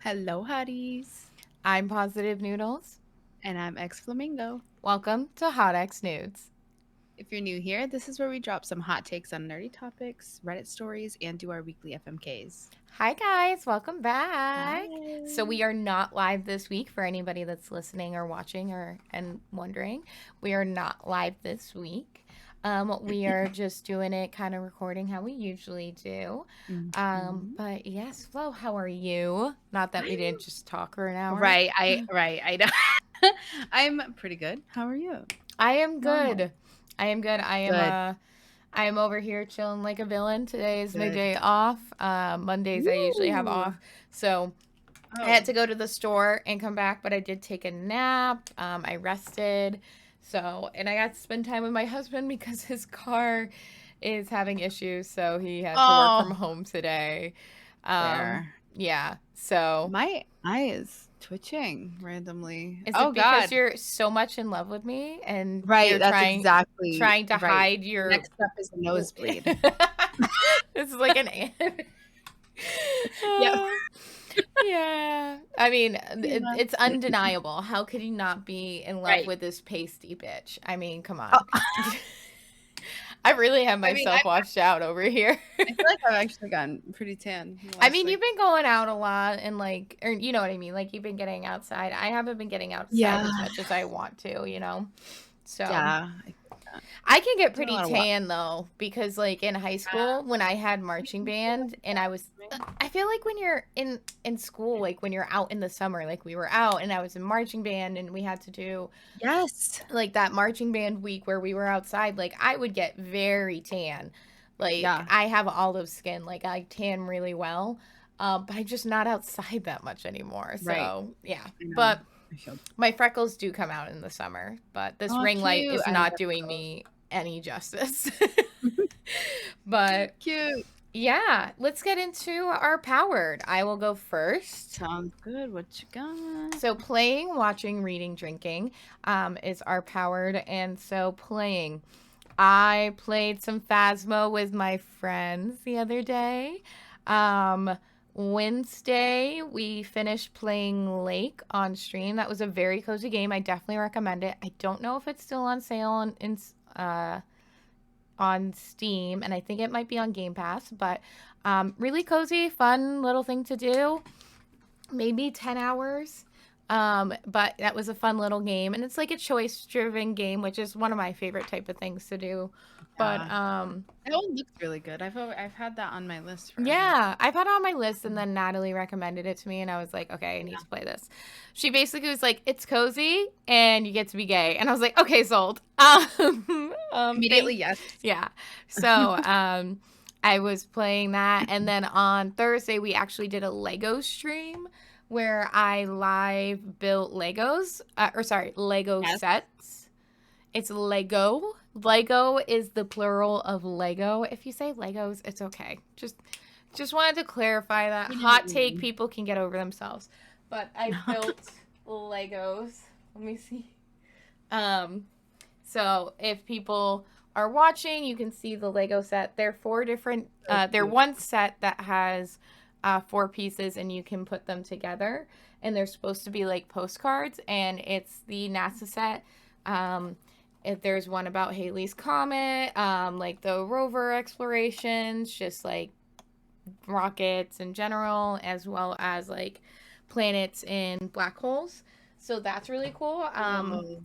Hello, Hotties. I'm Positive Noodles. And I'm xFlowmingo. Welcome to Hot X Nudes. If you're new here, this is where we drop some hot takes on nerdy topics, Reddit stories, and do our weekly FMKs. Hi guys, welcome back. So Hi. we are not live this week for anybody that's listening or watching and wondering. We are not live this week. We are just doing it, kind of recording how we usually do. Mhm. But yes, Flo, how are you? Not that we didn't just talk for an hour. I know. I'm pretty good. How are you? I am Normal. good. I am good. Good. I am over here chilling like a villain. Today is my Good. day off. Mondays I usually have Woo. off. So I Oh. had to go to the store and come back, but I did take a nap. I rested. So, and I got to spend time with my husband because his car is having issues. So he had to work from Oh. home today. Um, There. yeah. So My eye is twitching randomly. is Oh, it because God. you're so much in love with me and Right. you're That's exactly trying to right. hide your Next up is a nosebleed. this is like an Yep. Uh, yeah. I mean, Yeah. it's undeniable. How could you not be in love Right. with this pasty bitch? I mean, come Oh, on. I really have I mean, myself watched out over here. I feel like I've actually gotten pretty tan in the I last, mean, like. you've been going out a lot and like, or you know what I mean? Like, you've been getting outside. I haven't been getting outside Yeah. as much as I want to. So. Yeah. I feel that. I can get Doing a pretty lot of walk. tan though, because like in high school when I had marching band and I feel like when you're in school, like when you're out in the summer, like we were out and I was in marching band and we had to do Yes. like that marching band week where we were outside, like I would get very tan. Like Yeah. I have olive skin, like I tan really well. But I'm just not outside that much anymore. Right. So yeah. I know. But I feel. my freckles do come out in the summer, but this Oh, ring light cute. is I love not doing those. me any justice. But Cute. yeah, let's get into our powered. I will go first. Sounds good. What you got? So playing, watching, reading, drinking is our powered. And so playing. I played some Phasmo with my friends the other day. Um, Wednesday, we finished playing Lake on stream. That was a very cozy game. I definitely recommend it. I don't know if it's still on sale on Steam, and I think it might be on Game Pass, but really cozy, fun little thing to do. Maybe 10 hours. But that was a fun little game, and it's like a choice-driven game, which is one of my favorite type of things to do. But Yeah. That one looks really good. I've had that on my list forever. yeah, I've had it on my list, and then Natalie recommended it to me, and I was like, okay, I need Yeah. to play this. She basically was like, it's cozy, and you get to be gay, and I was like, okay, sold. Immediately, yes. Yeah. So, I was playing that, and then on Thursday we actually did a Lego stream where I live built Legos, Lego Yes. sets. It's Lego. Lego is the plural of Lego. If you say Legos, it's okay. Just wanted to clarify that. You know what Hot you take, mean. people can get over themselves. But I built Legos. Let me see. Um, so if people are watching, you can see the Lego set. They're four different. So They're cute. one set that has four pieces, and you can put them together. And they're supposed to be like postcards, and it's the NASA set. If there's one about Halley's Comet, like the rover explorations, just like rockets in general, as well as like planets in black holes. So that's really cool. Whoa.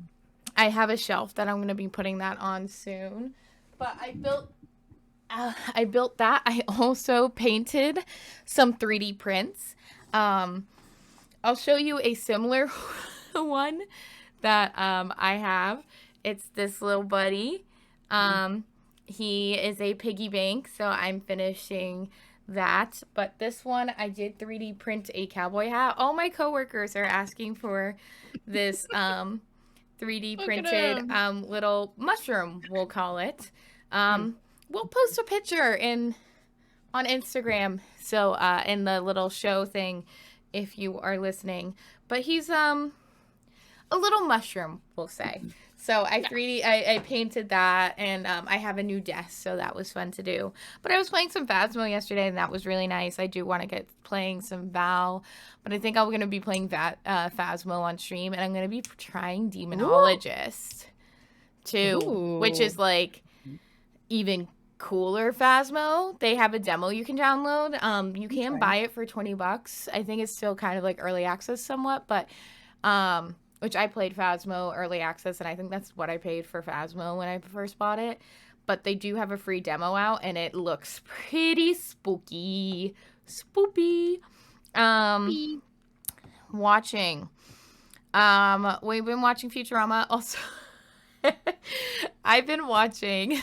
I have a shelf that I'm going to be putting that on soon. But I built that. I also painted some 3D prints. Um, I'll show you a similar one that I have. It's this little buddy. Um, he is a piggy bank, so I'm finishing that. But this one, I did 3D print a cowboy hat. All my coworkers are asking for this 3D Look at printed him. little mushroom, we'll call it. Hmm. We'll post a picture in on Instagram. So in the little show thing, if you are listening. But he's a little mushroom, we'll say. So I Yeah. 3D, I painted that, and I have a new desk, so that was fun to do. But I was playing some Phasmo yesterday, and that was really nice. I do want to get playing some Val, but I think I'm going to be playing Phasmo on stream, and I'm going to be trying Ooh. Demonologist too, which Ooh. is like even cooler Phasmo. They have a demo you can download. You can Okay. buy it for $20. I think it's still kind of like early access somewhat, but which I played Phasmo early access, and I think that's what I paid for Phasmo when I first bought it. But they do have a free demo out, and it looks pretty spooky. Spoopy. Um, Beep. watching. We've been watching Futurama. Also, I've been watching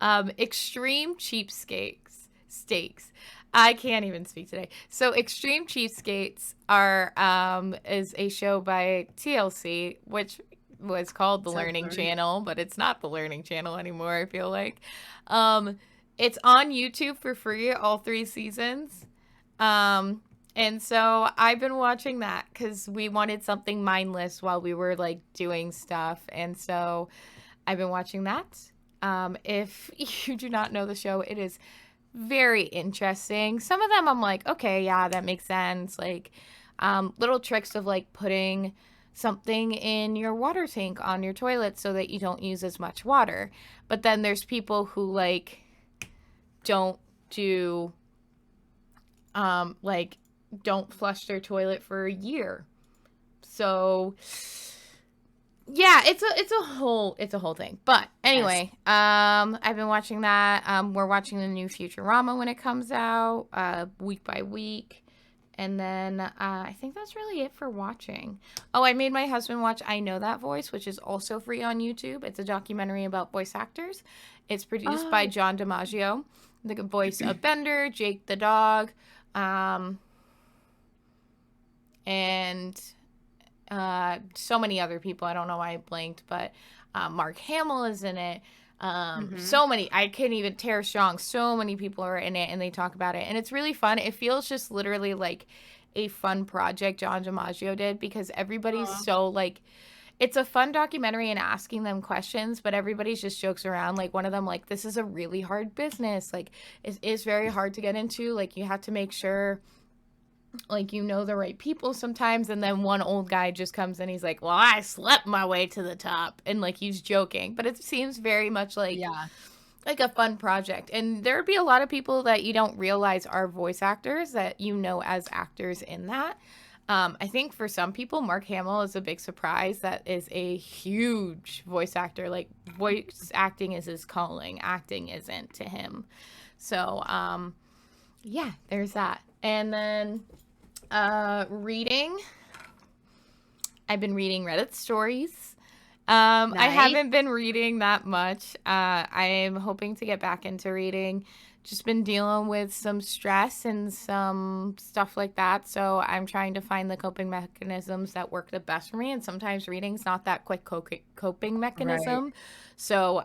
Extreme Cheapskates. Steaks. I can't even speak today. So Extreme Cheapskates is a show by TLC, which was called the Sounds Learning right. Channel, but it's not the Learning Channel anymore, I feel like. Um, it's on YouTube for free, all 3 seasons. Um, and so I've been watching that because we wanted something mindless while we were like doing stuff. And so I've been watching that. If you do not know the show, it is very interesting. Some of them I'm like, okay, yeah, that makes sense. Like little tricks of like putting something in your water tank on your toilet so that you don't use as much water. But then there's people who like don't do like don't flush their toilet for a year. So yeah, it's a whole thing. But Yes. anyway, I've been watching that. We're watching the new Futurama when it comes out, week by week. And then I think that's really it for watching. Oh, I made my husband watch I Know That Voice, which is also free on YouTube. It's a documentary about voice actors. It's produced by Oh, John DiMaggio, the voice of Bender, Jake the dog, um, and so many other people. I don't know why I blanked, but Mark Hamill is in it. mm-hmm. So many, I can't even tear strong. So many people are in it and they talk about it. And it's really fun. It feels just literally like a fun project John DiMaggio did because everybody's Aw. so like, it's a fun documentary and asking them questions, but everybody's just jokes around. Like one of them, like, this is a really hard business. Like, it is very hard to get into. Like, you have to make sure like you know the right people sometimes, and then one old guy just comes in, he's like, well, I slept my way to the top, and like he's joking, but it seems very much Yeah. like a fun project. And there'd be a lot of people that you don't realize are voice actors that you know as actors in that. I think for some people Mark Hamill is a big surprise. That is a huge voice actor. Like voice acting is his calling, acting isn't to him. So yeah, there's that. And then reading. I've been reading Reddit stories. I Nice. haven't been reading that much. I'm hoping to get back into reading. Just been dealing with some stress and some stuff like that. So I'm trying to find the coping mechanisms that work the best for me. And sometimes reading's not that quick coping Right. mechanism. So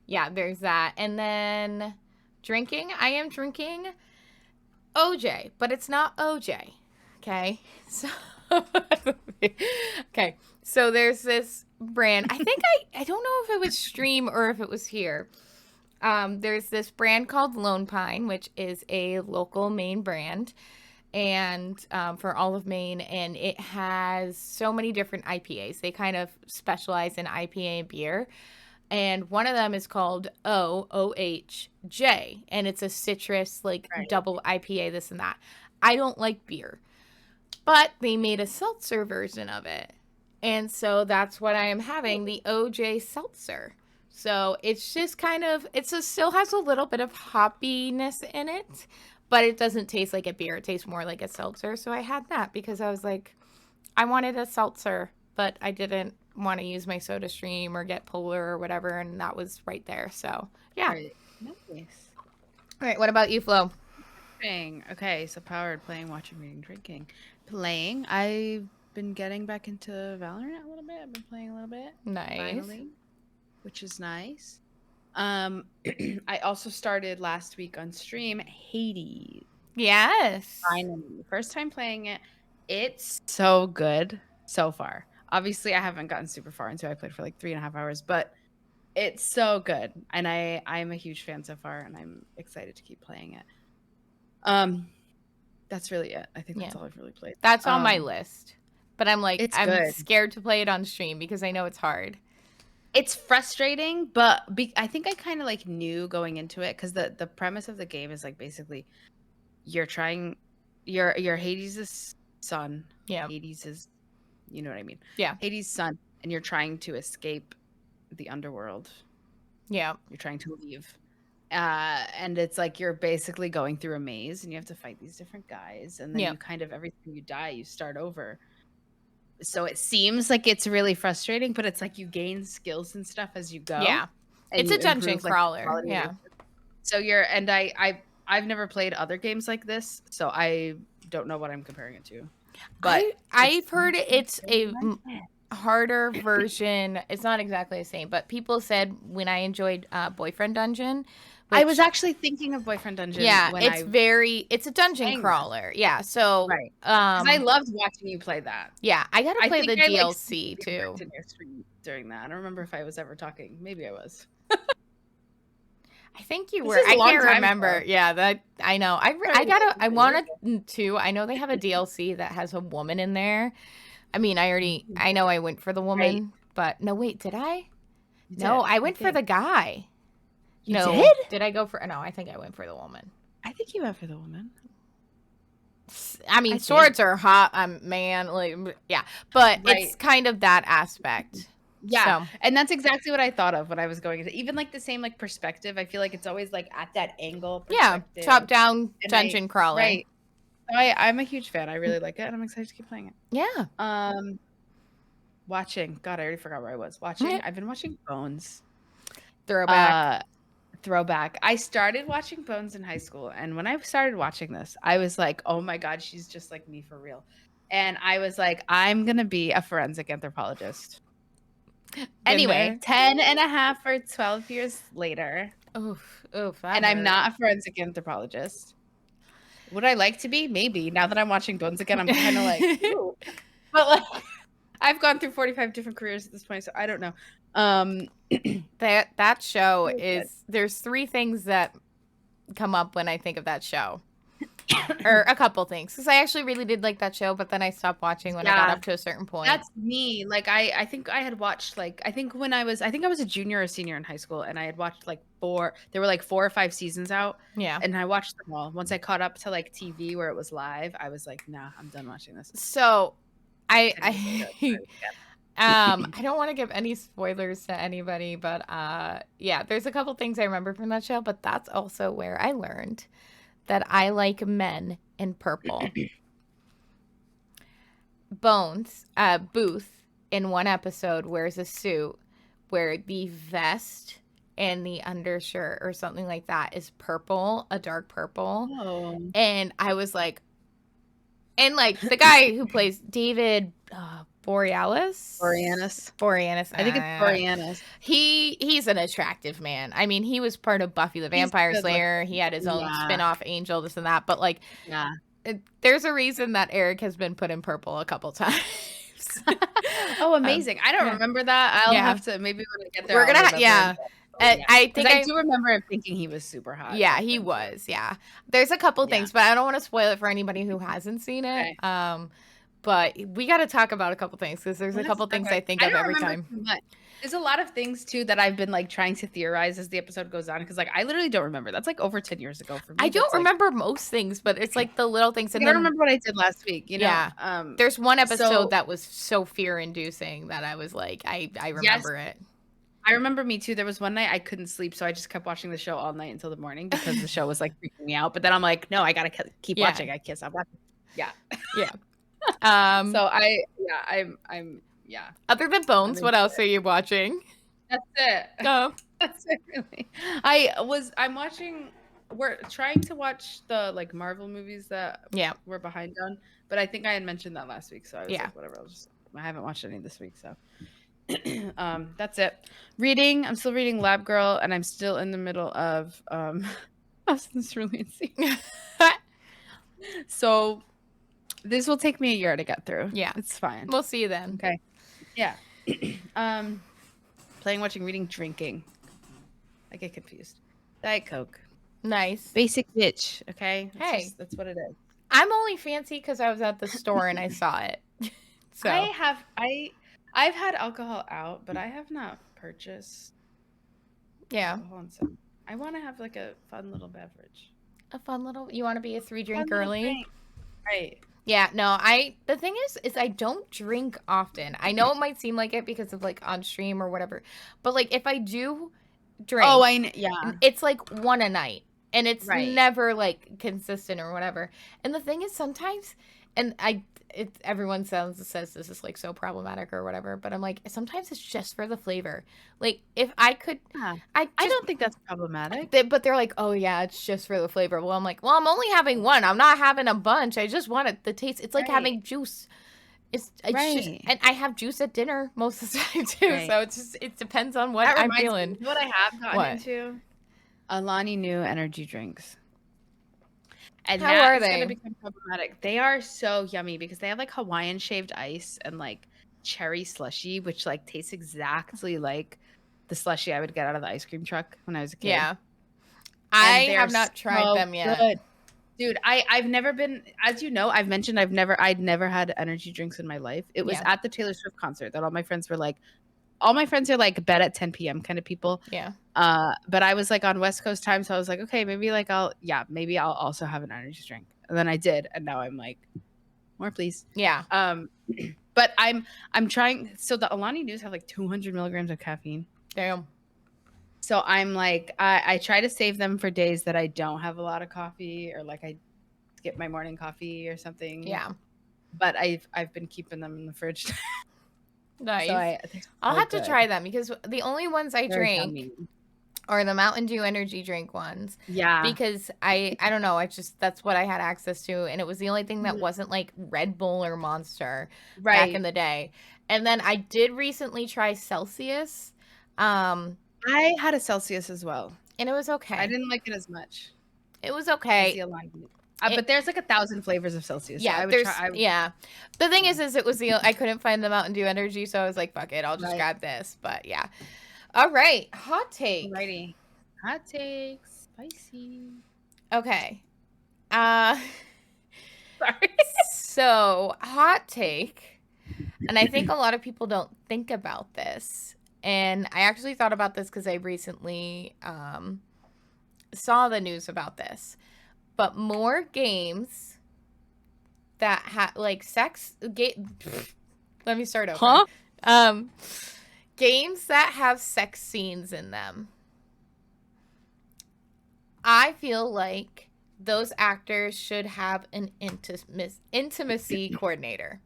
yeah, there's that. And then drinking. I am drinking OJ, but it's not OJ. Okay. So okay. So there's this brand. I think I don't know if it was Stream or if it was here. There's this brand called Lone Pine, which is a local Maine brand, and for all of Maine, and it has so many different IPAs. They kind of specialize in IPA beer, and one of them is called OOHJ, and it's a citrus like Right. double IPA, this and that. I don't like beer, but they made a seltzer version of it. And so that's what I am having, the OJ seltzer. So it's just kind of still has a little bit of hoppiness in it, but it doesn't taste like a beer. It tastes more like a seltzer. So I had that because I was like, I wanted a seltzer, but I didn't want to use my soda stream or get polar or whatever, and that was right there. So yeah. Right. Nice. All right, what about you, Flo? Playing. Okay, so powered, playing, watching, reading, drinking. Playing. I've been getting back into Valorant a little bit. I've been playing a little bit. Nice. Finally, which is nice. Um, I also started last week on stream Hades. Yes. Finally, first time playing it. It's so good. so far. Obviously, I haven't gotten super far into it. I played for like 3.5 hours, but it's so good. And I'm a huge fan so far, and I'm excited to keep playing it. That's really it. I think that's all I've really played. That's on my list. But I'm like, It's I'm good. scared to play it on stream because I know it's hard. It's frustrating, but I think I kind of like knew going into it because the premise of the game is like basically you're Hades' son. Yeah. Hades is, you know what I mean? Yeah. Hades' son, and you're trying to escape the underworld. Yeah. You're trying to leave. And it's like you're basically going through a maze and you have to fight these different guys, and then you kind of, every time you die, you start over. So it seems like it's really frustrating, but it's like you gain skills and stuff as you go. Yeah. It's a dungeon crawler. Yeah. So I've never played other games like this, so I don't know what I'm comparing it to. But I've heard it's a harder version. It's not exactly the same, but people said when I enjoyed Boyfriend Dungeon. I was actually thinking of Boyfriend Dungeon. Yeah, it's a dungeon crawler. Yeah, so right. I loved watching you play that. Yeah, I gotta play the DLC too. During that, I don't remember if I was ever talking. Maybe I was. I think you were. I can't remember. Ago. Yeah, that I know. I wanted to. I know they have a DLC that has a woman in there. I mean, I know I went for the woman, but no, wait, did I? No, I went for the guy. You did? Did I go for? No, I think I went for the woman. I think you went for the woman. I mean, swords are hot, man. Like, yeah, but it's kind of that aspect. Yeah, and that's exactly what I thought of when I was going into even like the same like perspective. I feel like it's always like at that angle. Yeah, top down dungeon crawler. Right. So I'm a huge fan. I really like it, and I'm excited to keep playing it. Yeah. Watching. God, I already forgot where I was watching. I've been watching Bones. Throwback. I started watching Bones in high school, and when I started watching this, I was like, oh my God, she's just like me for real. And I was like, I'm gonna be a forensic anthropologist. Anyway, 10.5 or 12 years later, and I'm not a forensic anthropologist. Would I like to be? Maybe. Now that I'm watching Bones again, I'm kind of like, ooh. But like, I've gone through 45 different careers at this point, so I don't know. That show is, there's 3 things that come up when I think of that show. Or a couple things, because I actually really did like that show, but then I stopped watching when I got up to a certain point. That's me. Like I think I had watched I think I was a junior or senior in high school, and I had watched there were like 4 or 5 seasons out. Yeah. And I watched them all. Once I caught up to like TV where it was live, I was like, nah, I'm done watching this. So I don't want to give any spoilers to anybody, but yeah, there's a couple things I remember from that show, but that's also where I learned that I like men in purple. Booth in one episode wears a suit where the vest and the undershirt or something like that is purple, a dark purple. Oh. And I was like, and like the guy who plays David Boreanaz. I think it's Boreanaz. He's an attractive man. I mean, he was part of Buffy the Vampire Slayer. He had his own spin-off Angel, this and that. But like, there's a reason that Eric has been put in purple a couple times. Oh, amazing! I don't remember that. I'll have to, maybe when I get there. We're gonna I think I do remember him thinking he was super hot. Yeah, he was. Yeah, there's a couple things, but I don't want to spoil it for anybody who hasn't seen it. Okay. But we got to talk about a couple things, because there's a couple things I think of every time. There's a lot of things too that I've been like trying to theorize as the episode goes on, because like I literally don't remember. That's like over 10 years ago for me. I don't remember most things, but it's like the little things. And I don't remember what I did last week. You know? Yeah. There's one episode that was so fear-inducing that I was like, I remember it. I remember me too. There was one night I couldn't sleep, so I just kept watching the show all night until the morning, because the show was like freaking me out. But then I'm like, no, I gotta keep watching. I can't stop watching. Yeah. Yeah. So I'm Other than Bones, what else are you watching? That's it. That's it, really. We're trying to watch the like Marvel movies that we're behind on, but I think I had mentioned that last week, so I was like, whatever. I haven't watched any this week, so that's it. Reading. I'm still reading Lab Girl, and I'm still in the middle of Us in Cerulean Sea. So This will take me a year to get through. Yeah. It's fine. We'll see you then. Okay. Yeah. Playing, watching, reading, drinking. I get confused. Diet Coke. Nice. Basic bitch. Okay. Hey. That's what it is. I'm only fancy because I was at the store and I saw it. So I've had alcohol out, but I have not purchased alcohol. And so I want to have like a fun little beverage. A fun little. You want to be a 3-drink girly? Right. Yeah, no, the thing is I don't drink often. I know it might seem like it because of like on stream or whatever, but like if I do drink, it's like one a night, and it's never like consistent or whatever. And the thing is sometimes, and everyone says this is like so problematic or whatever, but I'm like, sometimes it's just for the flavor. Like if I could, I don't think that's problematic. But they're like, oh yeah, it's just for the flavor. Well, I'm like, well, I'm only having one. I'm not having a bunch. I just want the taste. It's like having juice. It's just, and I have juice at dinner most of the time too. So it depends on what I'm feeling. What I have gotten into, Alani Nu energy drinks. And how are they? Going to become problematic. They are so yummy because they have like Hawaiian shaved ice and like cherry slushy, which like tastes exactly like the slushy I would get out of the ice cream truck when I was a kid. Yeah. I have not tried them yet. Good. Dude, I've never been, as you know, I'd never had energy drinks in my life. It was at the Taylor Swift concert that all my friends are bed at 10 p.m. kind of people. Yeah. But I was like on West Coast time, so I was like, okay, maybe I'll also have an energy drink. And then I did, and now I'm like, more please. Yeah. But I'm trying. So the Alani News have like 200 milligrams of caffeine. Damn. So I'm like, I try to save them for days that I don't have a lot of coffee, or like I skip my morning coffee or something. Yeah. But I've been keeping them in the fridge. Nice. So I'll have to try them because the only ones I drink are the Mountain Dew energy drink ones. Yeah. Because I don't know, that's what I had access to, and it was the only thing that wasn't like Red Bull or Monster back in the day. And then I did recently try Celsius. I had a Celsius as well, and it was okay. I didn't like it as much. It was okay. But there's like 1,000 flavors of Celsius. Yeah, so The thing is it was I couldn't find the Mountain Dew energy, so I was like, fuck it, I'll just grab this. But yeah. All right, hot take. Alrighty. Hot takes. Spicy. Okay. Sorry. So, hot take. And I think a lot of people don't think about this. And I actually thought about this because I recently saw the news about this. But more games that have like let me start over. Games that have sex scenes in them. I feel like those actors should have an intimacy coordinator.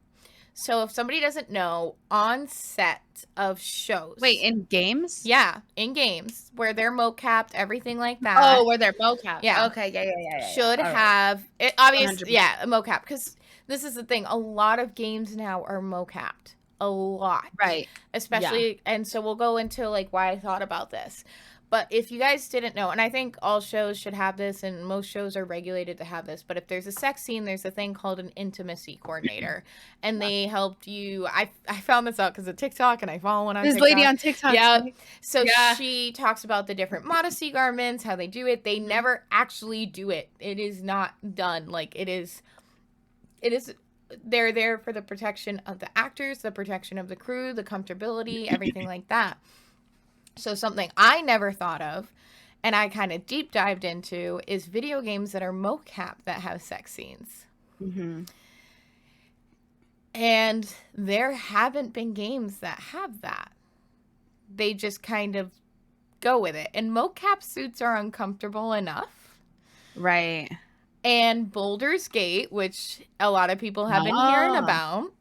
So if somebody doesn't know, on set of shows. Wait, in games? Yeah, in games where they're mocapped, everything like that. Oh, where they're mocapped. Yeah. Okay, yeah. Should have it obviously, yeah, a mocap, because this is the thing. A lot of games now are mocapped. A lot. Right. Especially, and so we'll go into like why I thought about this. But if you guys didn't know, and I think all shows should have this, and most shows are regulated to have this, but if there's a sex scene, there's a thing called an intimacy coordinator. And they helped you. I found this out because of TikTok, and I follow one on TikTok. This lady on TikTok. Yeah. So she talks about the different modesty garments, how they do it. They never actually do it. It is not done. Like, it is, they're there for the protection of the actors, the protection of the crew, the comfortability, everything like that. So something I never thought of, and I kind of deep dived into, is video games that are mocap that have sex scenes. Mm-hmm. And there haven't been games that have that. They just kind of go with it. And mocap suits are uncomfortable enough. Right. And Baldur's Gate, which a lot of people have been hearing about,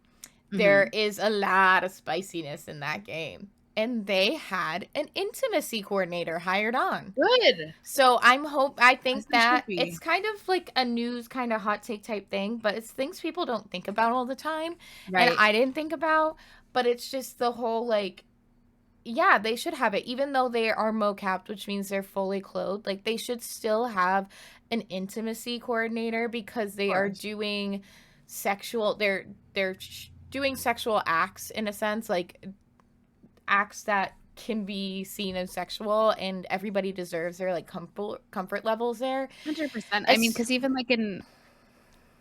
there is a lot of spiciness in that game. And they had an intimacy coordinator hired on. Good. So I think that it's kind of like a news kind of hot take type thing, but it's things people don't think about all the time. Right. And I didn't think about, but it's just the whole like, yeah, they should have it. Even though they are mocapped, which means they're fully clothed, like they should still have an intimacy coordinator because they are doing sexual. They're doing sexual acts in a sense, like acts that can be seen as sexual, and everybody deserves their like comfort levels there. 100%. I mean, It's, because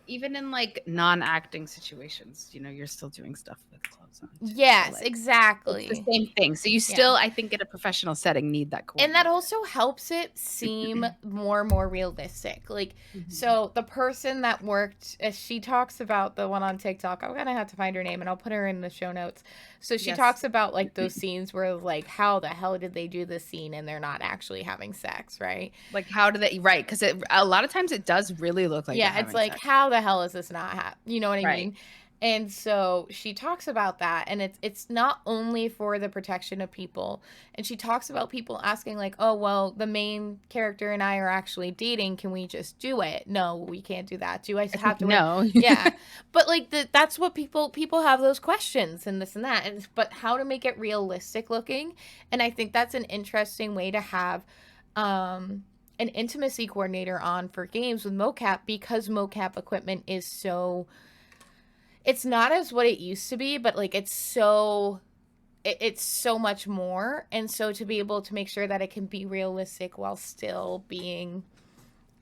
even in like non-acting situations, you know, you're still doing stuff with clothes on too. So yes, like it's the exactly. same thing. So you Yeah. still, I think, in a professional setting, need that And that coordinator. also helps it seem more and more realistic. Like, so the person that worked, as she talks about, the one on TikTok, I'm gonna have to find her name and I'll put her in the show notes. So she Yes. talks about like those scenes where like, how the hell did they do this scene and they're not actually having sex, right? Like, how do they, right? Because a lot of times it does really look like they're Yeah, it's having like, sex. how the hell is this not you know what I Right. mean? And so she talks about that, and it's not only for the protection of people. And she talks about people asking like, "Oh, well, the main character and I are actually dating. Can we just do it?" No, we can't do that. Do I It's have like, to wear? no. Yeah, but like that's what people have those questions and this and that. And but how to make it realistic looking? And I think that's an interesting way to have an intimacy coordinator on for games with mocap, because mocap equipment is so, it's not as what it used to be, but like it's so much more. And so to be able to make sure that it can be realistic while still being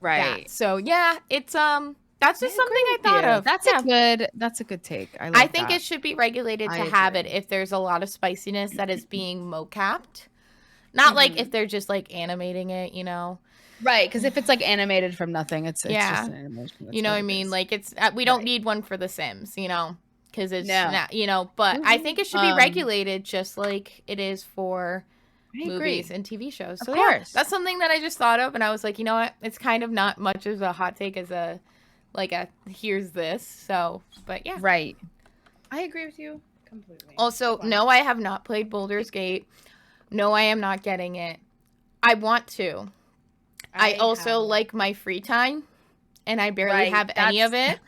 that. Right. So yeah, it's that's just something I thought of. That's a good take. I I like think that. it should be regulated I to have it agree. if there's a lot of spiciness that is being mocapped. Not like if Mhm. they're just like animating it, you know. Right, because if it's like animated from nothing, it's just Yeah. an animation. You That's know what what I it mean? is. Like it's we don't Right. need one for The Sims, you know, because it's No. not, you know. But I think it should be Um, regulated just like it is for I movies agree. and TV shows. Of So yeah, course. that's something that I just thought of, and I was like, you know what? It's kind of not much of a hot take as a like a here's this. So, but yeah. Right. I agree with you completely. Also, Hold on. no, I have not played Boulder's Gate. No, I am not getting it. I want to. I I also have it. like my free time, and I barely Right. have any of it.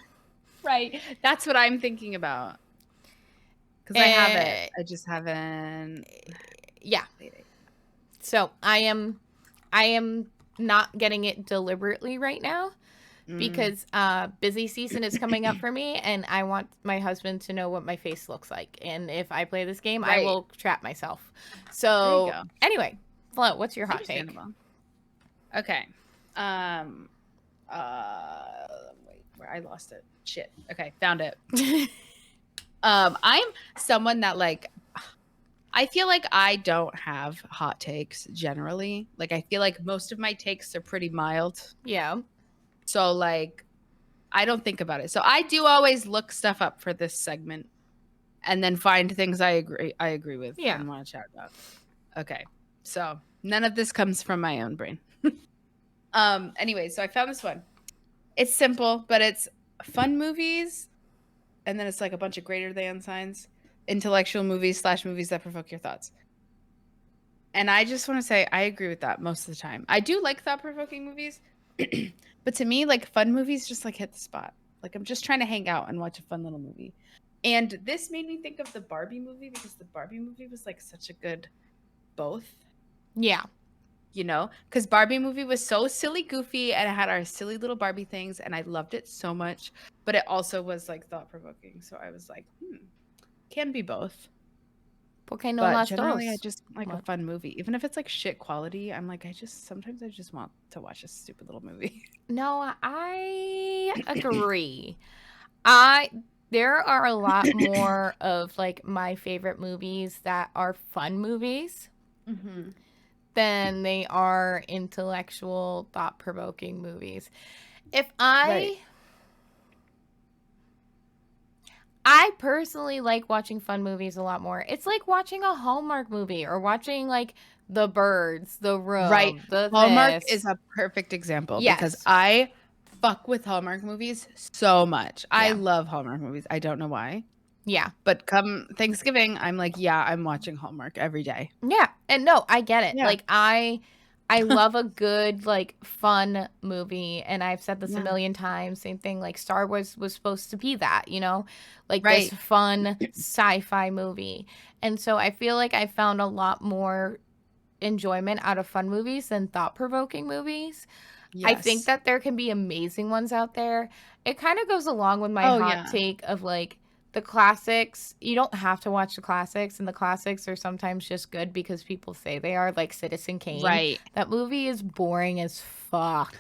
Right. That's what I'm thinking about. Because I have it. And I just haven't yeah. played it. So I am not getting it deliberately right now Mm. because busy season is coming up for me, and I want my husband to know what my face looks like. And if I play this game, I Right. will trap myself. There you So go. anyway, Flo, what's your It's hot take? understandable. Okay. Um wait, where I lost it. Shit. Okay, found it. I'm someone that like I feel like I don't have hot takes generally. Like I feel like most of my takes are pretty mild. Yeah. So like I don't think about it. So I do always look stuff up for this segment and then find things I agree with Yeah. and want to chat about. Okay. So none of this comes from my own brain. Anyway, so I found this one. It's simple, but it's fun movies, and then it's like a bunch of greater than signs, intellectual movies / movies that provoke your thoughts. And I just want to say I agree with that most of the time. I do like thought-provoking movies, but to me, like fun movies just like hit the spot. Like I'm just trying to hang out and watch a fun little movie. And this made me think of the Barbie movie because the Barbie movie was like such a good both. Yeah. You know, because Barbie movie was so silly, goofy, and it had our silly little Barbie things, and I loved it so much. But it also was like thought provoking, so I was like, can be both. Porque no But las generally, I dos. just like a What? fun movie, even if it's like shit quality. I'm like, sometimes I just want to watch a stupid little movie. No, I agree. There are a lot more of like my favorite movies that are fun movies Mm-hmm. than they are intellectual, thought-provoking movies. If Right. I personally like watching fun movies a lot more. It's like watching a Hallmark movie or watching like The Birds, The Right. Room, The Hallmark This. is a perfect example because Yes. I fuck with Hallmark movies so much. I Yeah. love Hallmark movies. I don't know why. Yeah. But come Thanksgiving, I'm like, yeah, I'm watching Hallmark every day. Yeah. And no, I get it. Yeah. Like I love a good like fun movie, and I've said this a Yeah. million times. Same thing, like Star Wars was supposed to be that, you know? Like Right. this fun sci-fi movie. And so I feel like I found a lot more enjoyment out of fun movies than thought-provoking movies. I think Yes. that there can be amazing ones out there. It kind of goes along with my Oh, hot yeah. take of like the classics. You don't have to watch the classics, and the classics are sometimes just good because people say they are, like Citizen Kane. Right. That movie is boring as fuck.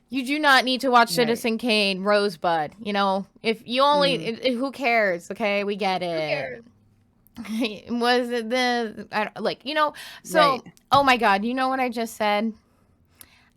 You do not need to watch Right. Citizen Kane, Rosebud. You know, if you only, who cares? Okay, we get Who it. cares? Was it the, I don't, like, you know, so, Right. oh my God, you know what I just said?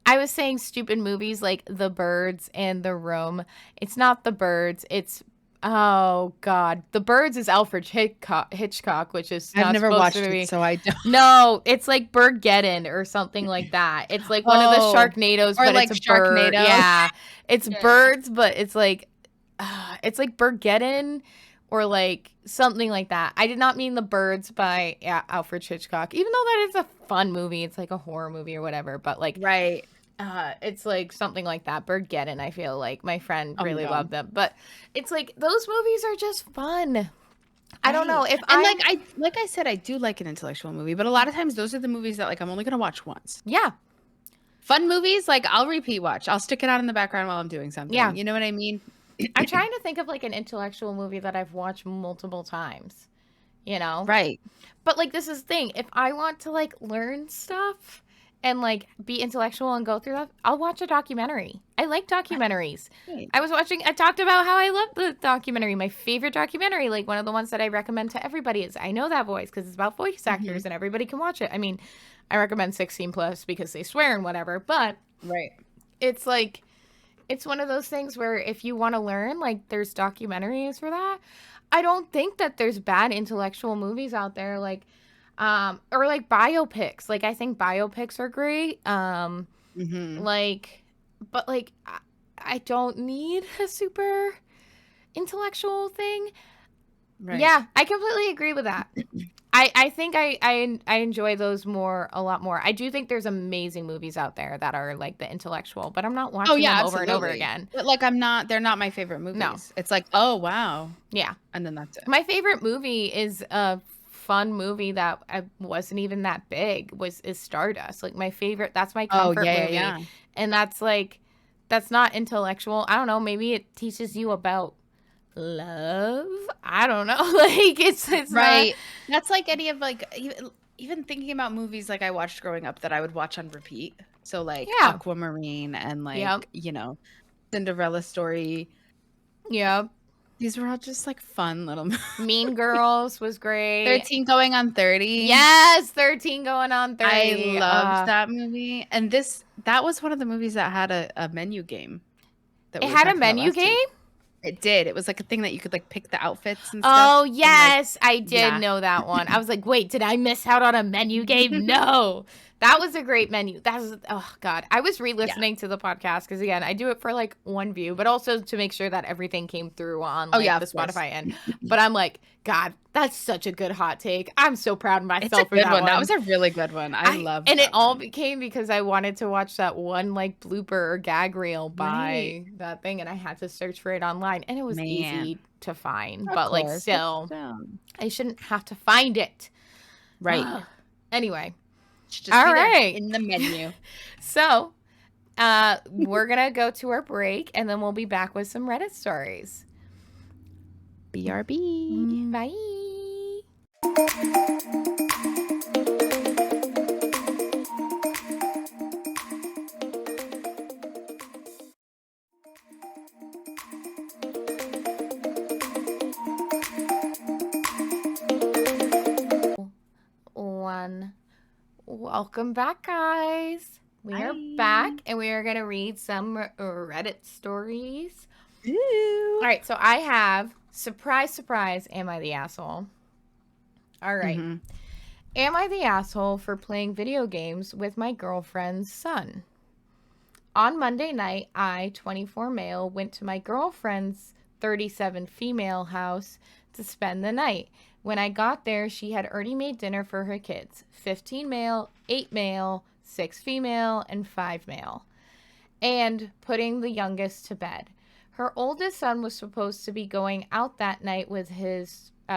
I was saying stupid movies like The Birds and The Room. It's not The Birds. It's, oh God. The Birds is Alfred Hitchcock, which is I've not never supposed to watched it, be. so I don't. No, it's like Birdgeddon or something like that. It's like one of the Oh, Sharknadoes, or but like it's a bird. Sharknado. Yeah. It's Yeah. birds, but it's like Birdgeddon or like something like that. I did not mean The Birds by Alfred Hitchcock, even though that is a fun movie. It's like a horror movie or whatever, but like, Right. it's like something like that. Birdgeddon, I feel like my friend Oh really no. loved them, but it's like those movies are just fun. I don't know Right. if And I'm. like I said, I do like an intellectual movie, but a lot of times those are the movies that like I'm only gonna watch once. Yeah, Fun movies, like I'll repeat watch. I'll stick it on in the background while I'm doing something. yeah. You know what I mean? I'm trying to think of like an intellectual movie that I've watched multiple times, you know? Right. But like this is the thing, if I want to like learn stuff and like be intellectual and go through that, I'll watch a documentary. I like documentaries. Right. I talked about how I love the documentary. My favorite documentary, like one of the ones that I recommend to everybody is I Know That Voice because it's about voice actors and everybody can watch it. I mean, I recommend 16 plus because they swear and whatever, but Right. it's like, it's one of those things where if you want to learn, like there's documentaries for that. I don't think that there's bad intellectual movies out there, like, or like biopics. Like I think biopics are great. Mm-hmm. Like, but like, I don't need a super intellectual thing. Right. Yeah, I completely agree with that. I think I enjoy those a lot more. I do think there's amazing movies out there that are like the intellectual, but I'm not Oh watching yeah, them over and over absolutely. again. But like they're not my favorite movies. No. It's like, oh wow. Yeah. And then that's it. My favorite movie is a fun movie that I wasn't even that big is Stardust. Like my favorite, that's my comfort movie. Yeah. And that's like, that's not intellectual. I don't know. Maybe it teaches you about love. I don't know. Like it's Right. That's like any of like even thinking about movies like I watched growing up that I would watch on repeat. So like Yeah. Aquamarine and like, Yep. you know, Cinderella Story. Yep. These were all just like fun little movies. Mean Girls was great. 13 going on 30. Yes, 13 going on 30. I loved that movie. And that was one of the movies that had a menu game. It had a menu game? It did. It was like a thing that you could like pick the outfits and stuff. Oh, yes. I did yeah. know that one. I was like, wait, did I miss out on a menu game? No. That was a great menu. That was, oh, God. I was re-listening to the podcast because, again, I do it for like one view, but also to make sure that everything came through on like, the Spotify end. But I'm like, God, that's such a good hot take. I'm so proud of myself for that one. That was a really good one. I loved and that it all became because I wanted to watch that one like blooper or gag reel by that thing, and I had to search for it online, and it was easy to find. But like still, I shouldn't have to find it. Right. Anyway. Just all right. In the menu. So, we're going to go to our break and then we'll be back with some Reddit stories. BRB. Bye. Welcome back, guys. We are back, and we are going to read some Reddit stories. Ooh. All right, so I have, surprise, surprise, am I the asshole? All right. Mm-hmm. Am I the asshole for playing video games with my girlfriend's son? On Monday night, I, 24 male, went to my girlfriend's 37 female house to spend the night. When I got there, she had already made dinner for her kids. 15 male, 8 male, 6 female, and 5 male. And putting the youngest to bed. Her oldest son was supposed to be going out that night with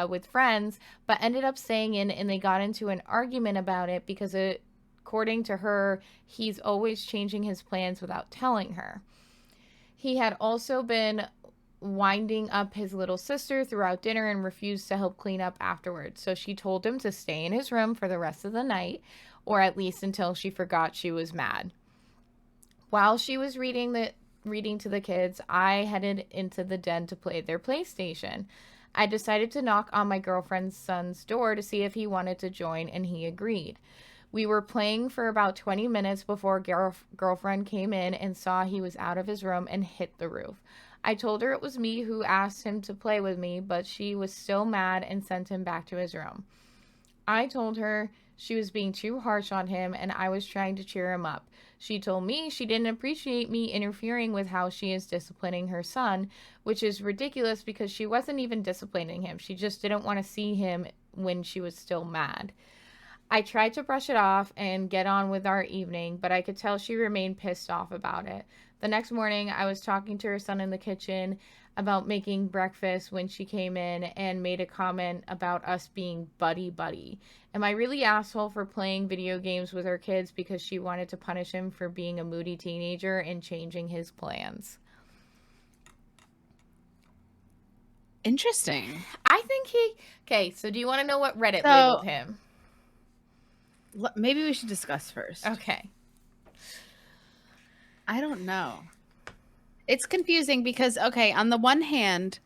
with friends, but ended up staying in, and they got into an argument about it because it according to her, he's always changing his plans without telling her. He had also been winding up his little sister throughout dinner and refused to help clean up afterwards. So she told him to stay in his room for the rest of the night, or at least until she forgot she was mad. While she was reading to the kids, I headed into the den to play their PlayStation. I decided to knock on my girlfriend's son's door to see if he wanted to join, and he agreed. We were playing for about 20 minutes before girlfriend came in and saw he was out of his room and hit the roof. I told her it was me who asked him to play with me, but she was still mad and sent him back to his room. I told her she was being too harsh on him and I was trying to cheer him up. She told me she didn't appreciate me interfering with how she is disciplining her son, which is ridiculous because she wasn't even disciplining him. She just didn't want to see him when she was still mad. I tried to brush it off and get on with our evening, but I could tell she remained pissed off about it. The next morning, I was talking to her son in the kitchen about making breakfast when she came in and made a comment about us being buddy-buddy. Am I really asshole for playing video games with her kids because she wanted to punish him for being a moody teenager and changing his plans? Interesting. I think Okay, so do you want to know what Reddit labeled him? Maybe we should discuss first. Okay. I don't know. It's confusing because, okay, on the one hand,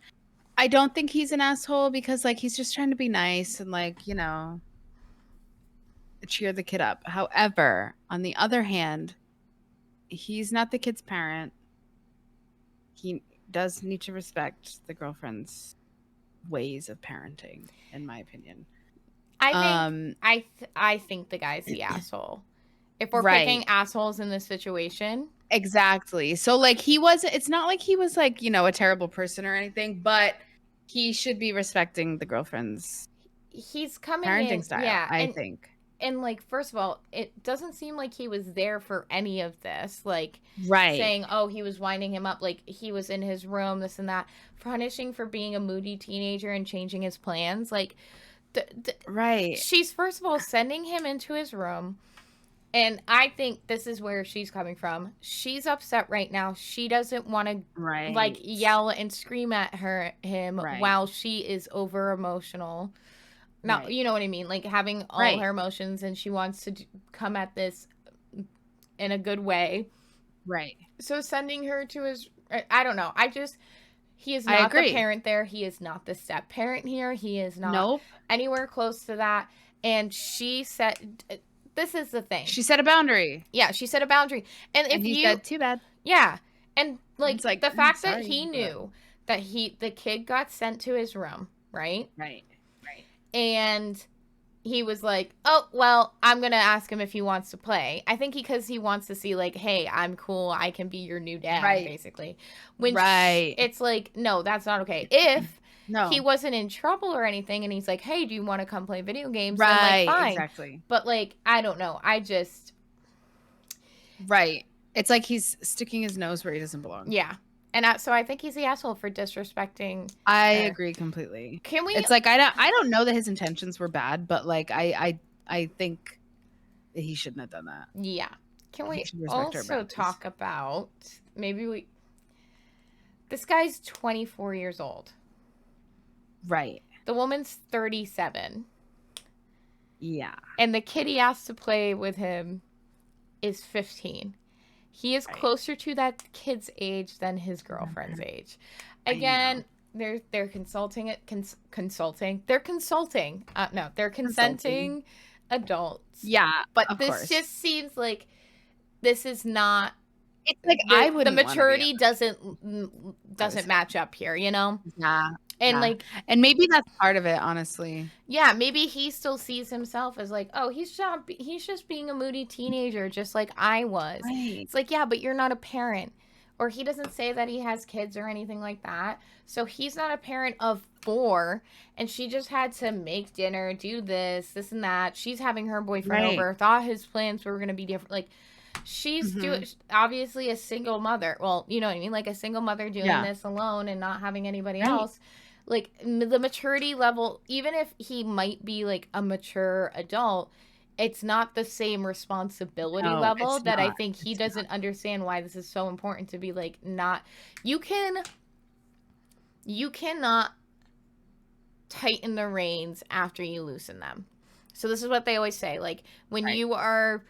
I don't think he's an asshole because, like, he's just trying to be nice and, like, you know, cheer the kid up. However, on the other hand, he's not the kid's parent. He does need to respect the girlfriend's ways of parenting, in my opinion. I think the guy's the asshole. If we're picking assholes in this situation. Exactly. So, like, it's not like he was, like, you know, a terrible person or anything, but he should be respecting the girlfriend's parenting style, I think. And, like, first of all, it doesn't seem like he was there for any of this. Like, saying, oh, he was winding him up. Like, he was in his room, this and that. Punishing for being a moody teenager and changing his plans. Like, she's, first of all, sending him into his room. And I think this is where she's coming from. She's upset right now. She doesn't want to, like, yell and scream at him while she is over emotional. Now, you know what I mean? Like, having all her emotions, and she wants to come at this in a good way. Right. So sending her to his, I don't know. He is not the parent there. He is not the step parent here. He is not anywhere close to that. And she said... This is the thing. She set a boundary. Yeah, she set a boundary. And if he said, too bad. Yeah. And, like the fact that he knew that the kid got sent to his room, right? Right. And he was like, oh, well, I'm going to ask him if he wants to play. I think because he wants to see, like, hey, I'm cool. I can be your new dad, basically. It's like, no, that's not okay. If... No. He wasn't in trouble or anything, and he's like, hey, do you want to come play video games? Right, I'm like, fine. Exactly. But, like, I don't know. Right. It's like he's sticking his nose where he doesn't belong. Yeah. And so I think he's the asshole for disrespecting I agree completely. Can we... It's like, I don't know that his intentions were bad, but, like, I think that he shouldn't have done that. Yeah. Can we also talk about... This guy's 24 years old. Right. The woman's 37. Yeah. And the kid he asked to play with him is 15. He is closer to that kid's age than his girlfriend's age. Again, they're consulting it. Consulting. They're consulting. No, they're consenting adults. Yeah, but this just seems like this is not. It's like the maturity doesn't match up here. You know. Yeah. And and maybe that's part of it, honestly. Yeah, maybe he still sees himself as like, oh, he's just being a moody teenager, just like I was. Right. It's like, yeah, but you're not a parent. Or he doesn't say that he has kids or anything like that. So he's not a parent of 4, and she just had to make dinner, do this and that. She's having her boyfriend over, thought his plans were going to be different. Like, she's obviously a single mother. Well, you know what I mean? Like a single mother doing this alone and not having anybody else. Like, the maturity level, even if he might be, like, a mature adult, it's not the same responsibility No, level it's that I not. think he It's doesn't understand why this is so important to be like, not, you cannot tighten the reins after you loosen them. So this is what they always say, like when right. you are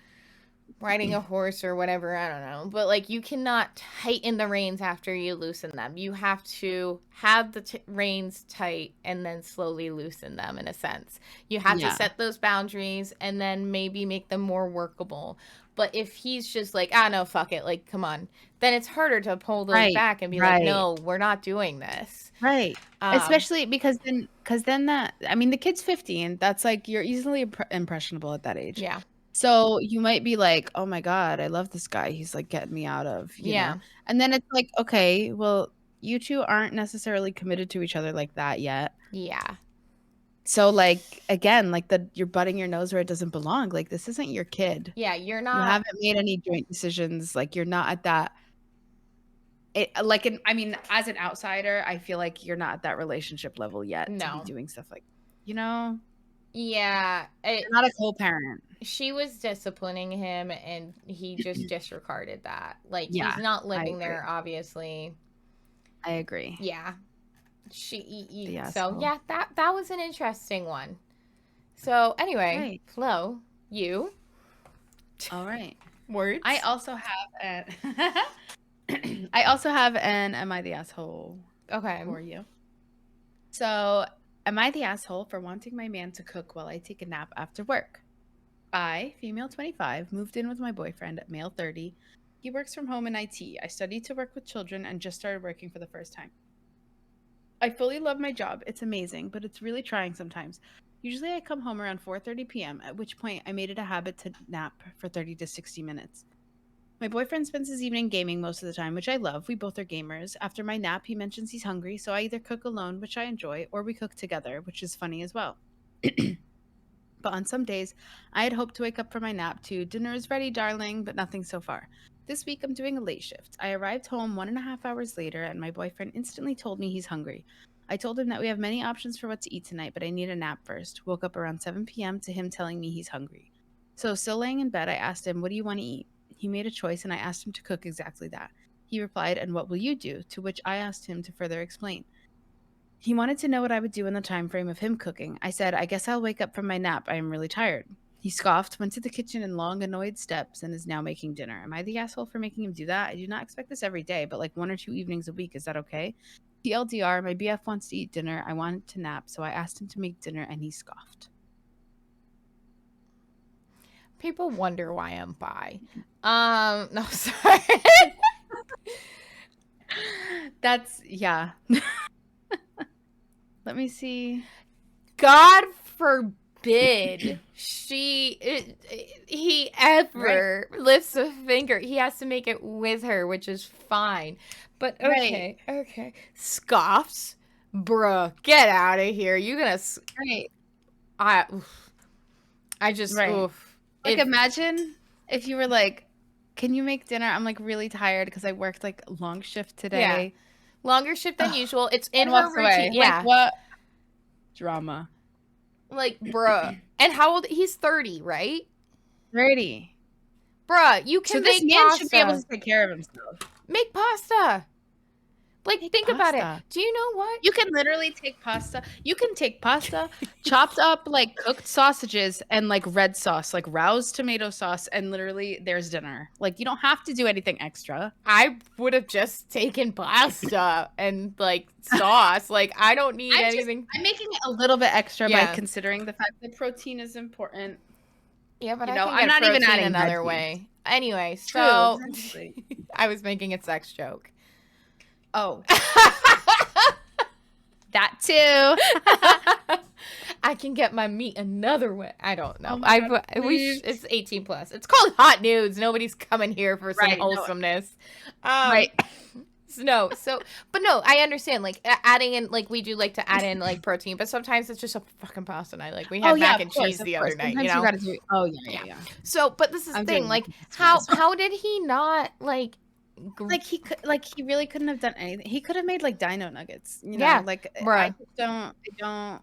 riding a horse or whatever, I don't know, but like you cannot tighten the reins after you loosen them. You have to have the reins tight and then slowly loosen them, in a sense. You have to Yeah. set those boundaries and then maybe make them more workable. But if he's just like, ah, no, fuck it, like, come on, then it's harder to pull those Right. back and be like, Right. no, we're not doing this. Right. Especially because then that, I mean, the kid's 15. That's like you're easily impressionable at that age. Yeah. So you might be like, "Oh my God, I love this guy. He's like getting me out of, you know." Yeah. And then it's like, okay, well, you two aren't necessarily committed to each other like that yet. Yeah. So like again, like you're butting your nose where it doesn't belong. Like this isn't your kid. Yeah. You're You not. haven't made any joint decisions. Like you're not at that I mean, as an outsider, I feel like you're not at that relationship level yet to be No. doing stuff like, you know, Yeah. you're not a co-parent. She was disciplining him and he just disregarded that. Like, he's Yeah, not I living agree. there, obviously. I agree. Yeah. The So asshole. yeah, that was an interesting one. So anyway, Right. Flo, you All right. words. I also have an I also have an am I the asshole Okay. for you. So, am I the asshole for wanting my man to cook while I take a nap after work? I, female 25, moved in with my boyfriend, male 30. He works from home in IT. I studied to work with children and just started working for the first time. I fully love my job. It's amazing, but it's really trying sometimes. Usually I come home around 4:30 p.m., at which point I made it a habit to nap for 30 to 60 minutes. My boyfriend spends his evening gaming most of the time, which I love. We both are gamers. After my nap, he mentions he's hungry, so I either cook alone, which I enjoy, or we cook together, which is funny as well. But on some days, I had hoped to wake up from my nap to dinner is ready, darling, but nothing so far. This week, I'm doing a late shift. I arrived home 1.5 hours later, and my boyfriend instantly told me he's hungry. I told him that we have many options for what to eat tonight, but I need a nap first. Woke up around 7 p.m. to him telling me he's hungry. So, still laying in bed, I asked him, "What do you want to eat?" He made a choice, and I asked him to cook exactly that. He replied, "And what will you do?" To which I asked him to further explain. He wanted to know what I would do in the time frame of him cooking. I said, "I guess I'll wake up from my nap. I am really tired." He scoffed, went to the kitchen in long, annoyed steps, and is now making dinner. Am I the asshole for making him do that? I do not expect this every day, but like 1 or 2 evenings a week. Is that okay? TLDR, my BF wants to eat dinner. I wanted to nap, so I asked him to make dinner, and he scoffed. People wonder why I'm bi. No, sorry. That's, yeah. Let me see. God forbid he ever lifts a finger. He has to make it with her, which is fine. But okay, Right. okay. Scoffs, bruh, get out of here. You gonna? Right. I just Right. oof. Like, imagine if you were like, "Can you make dinner? I'm like really tired because I worked like long shift Yeah, today." longer shift than Ugh, usual. It's in and her walks routine. away. Like, Yeah, what drama? like bruh. And how old? He's 30, right? 30. Bruh, you So can this make man should be able pasta. to take care of himself. Make pasta. Like, Make think about it. pasta. Do you know what? You can literally take pasta. You can take pasta, chopped up like cooked sausages and like red sauce, like Rouse tomato sauce, and literally there's dinner. Like you don't have to do anything extra. I would have just taken pasta and like sauce. Like, I don't need anything. I'm making it a little bit extra by Yeah. considering the fact that protein is important. Yeah, but You I know, can I'm get not even protein adding another veggies. way. Anyway, True, so exactly. I was making a sex joke. Oh, that too. I can get my meat another way. I don't know. Oh my God, It's 18 plus. It's called Hot Nudes. Nobody's coming here for some Right, no. wholesomeness. Right. But no, I understand. Like adding in, like we do like to add in like protein, but sometimes it's just a fucking pasta night. Like we had mac and cheese the other night. Sometimes You know. gotta do. Oh yeah. So, but this is I'm the thing. doing Like mac and cheese how as well. how did he not like? Like he really couldn't have done anything. He could have made like dino nuggets. You know, Yeah, like bruh. I just don't. I don't.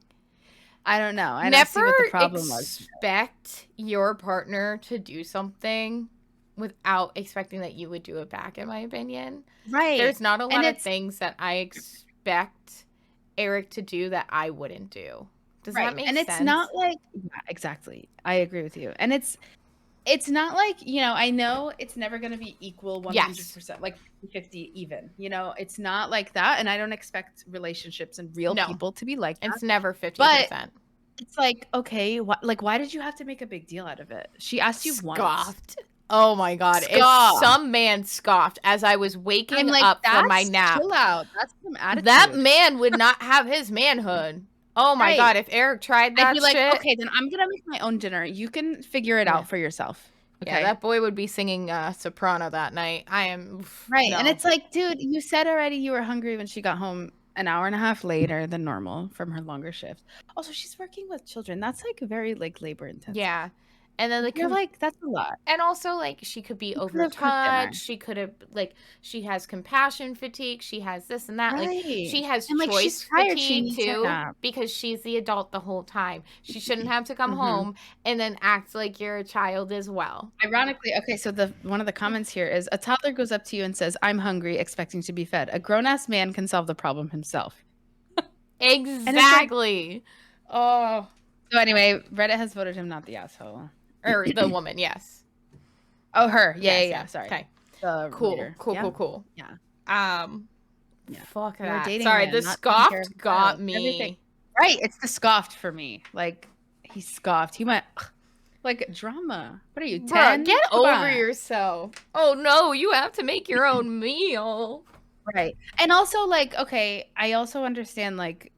I don't know. I don't see Never what the problem was. expect your partner to do something without expecting that you would do it back, in my opinion. Right. There's not a And lot of things that I expect Eric to do that I wouldn't do. Does that make and sense? it's not like exactly. I agree with you. And it's not like, I know it's never going to be equal 100%, like 50 even, it's not like that. And I don't expect relationships and real people to be like that. It's never 50%. But it's like, okay, why did you have to make a big deal out of it? She asked you once. Scoffed. Oh my God. If some man scoffed as I was waking up from my nap. Chill out. That's some attitude. That man would not have his manhood. Oh my God, if Eric tried that I'd be like, shit. okay, then I'm going to make my own dinner. You can figure it out for yourself. Okay. Yeah, that boy would be singing soprano that night. I am. Right. No. And it's like, dude, you said already you were hungry when she got home an hour and a half later than normal from her longer shift. Also, she's working with children. That's like very like labor intensive. Yeah. And then you're like, that's a lot. And also, like, she could be overtouched. She could have, like, she has compassion fatigue. She has this and that. Right. Like, she has choice fatigue too, because she's the adult the whole time. She shouldn't have to come home and then act like you're a child as well. Ironically, okay, so one of the comments here is, a toddler goes up to you and says, I'm hungry, expecting to be fed. A grown-ass man can solve the problem himself. Exactly. Oh. So anyway, Reddit has voted him not the asshole. Or the woman, yes. Oh, her. Yeah. Sorry. Okay. Cool. Yeah. Fuck that. Sorry, the scoffed got me. Everything. Right. It's the scoffed for me. Like, he scoffed. He went, like, drama. What are you, 10? Get over yourself. Oh, no, you have to make your own meal. Right. And also, like, okay, I also understand, like,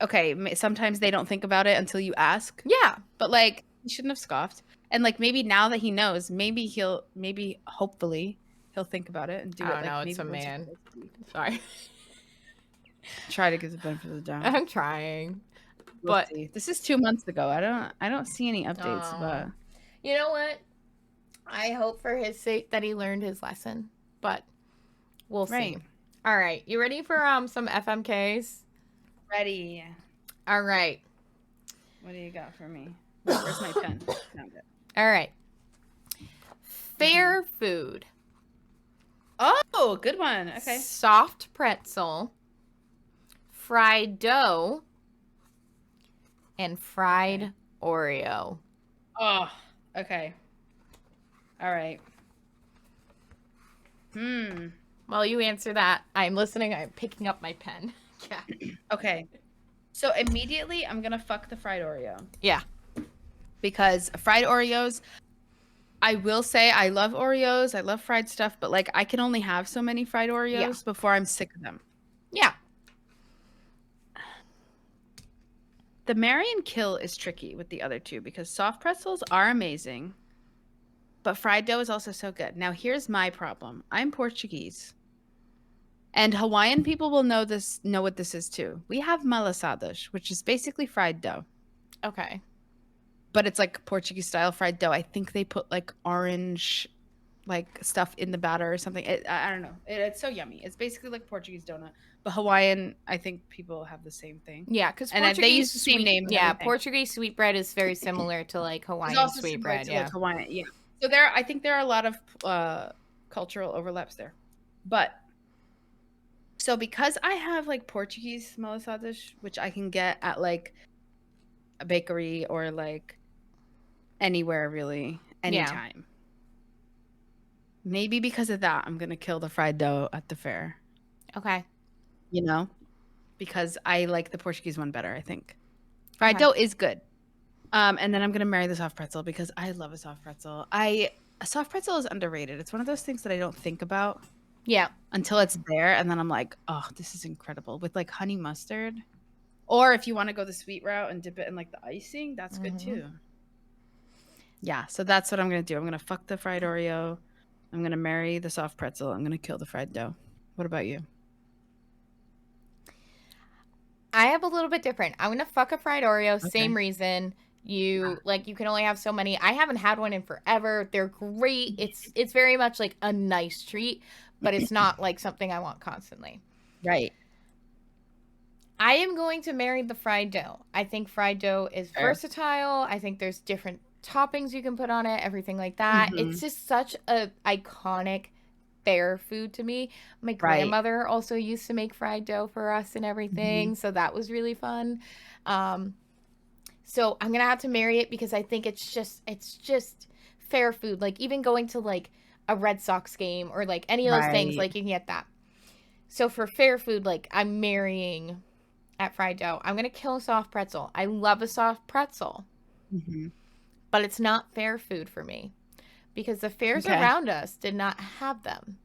okay, sometimes they don't think about it until you ask. Yeah. But, like, he shouldn't have scoffed. And like, maybe now that he knows, hopefully he'll think about it and do it. Like, no, it's a man. Sorry. Try to give the benefit of the doubt. I'm trying. But this is 2 months ago. I don't see any updates. But you know what? I hope for his sake that he learned his lesson. But we'll see. All right. You ready for some FMKs? Ready. All right. What do you got for me? Where's my pen? Found it. All right. Fair Food. Oh, good one. Okay. Soft pretzel, fried dough, and fried Oreo. Oh, okay. All right. While you answer that, I'm listening. I'm picking up my pen. Yeah. Okay. So immediately, I'm going to fuck the fried Oreo. Yeah. Because fried Oreos, I will say I love Oreos. I love fried stuff. But, like, I can only have so many fried Oreos before I'm sick of them. Yeah. The marry and kill is tricky with the other two because soft pretzels are amazing. But fried dough is also so good. Now, here's my problem. I'm Portuguese. And Hawaiian people will know what this is too. We have malasadas, which is basically fried dough. Okay. But it's like Portuguese style fried dough. I think they put like orange like stuff in the batter or something. I don't know. It's so yummy. It's basically like Portuguese donut. But Hawaiian, I think people have the same thing. Yeah, because they use the same name. Yeah, Portuguese sweetbread is very similar to like Hawaiian sweetbread. Yeah. Like Hawaiian, yeah. So I think there are a lot of cultural overlaps there. But so because I have like Portuguese malasadas, which I can get at like a bakery or like anywhere really, anytime. Yeah. Maybe because of that, I'm going to kill the fried dough at the fair. Okay. You know? Because I like the Portuguese one better, I think. Fried dough is good. And then I'm going to marry the soft pretzel because I love a soft pretzel. A soft pretzel is underrated. It's one of those things that I don't think about. Yeah. Until it's there. And then I'm like, oh, this is incredible. With like honey mustard. Or if you want to go the sweet route and dip it in like the icing, that's good too. Yeah. So that's what I'm going to do. I'm going to fuck the fried Oreo. I'm going to marry the soft pretzel. I'm going to kill the fried dough. What about you? I have a little bit different. I'm going to fuck a fried Oreo. Okay. Same reason. You can only have so many. I haven't had one in forever. They're great. It's very much like a nice treat, but it's not like something I want constantly. Right. I am going to marry the fried dough. I think fried dough is Fair. versatile. I think there's different toppings you can put on it, everything like that. Mhm. It's just such a iconic fair food to me. My Right. grandmother also used to make fried dough for us and everything, Mhm. so that was really fun. Um, so I'm gonna have to marry it because I think it's just fair food. Like even going to like a Red Sox game or like any of those things, Right. like you can get that. So for fair food, like I'm marrying at fried dough. I'm gonna kill a soft pretzel. I love a soft pretzel, Mhm. but it's not fair food for me because the fairs Okay. around us did not have them.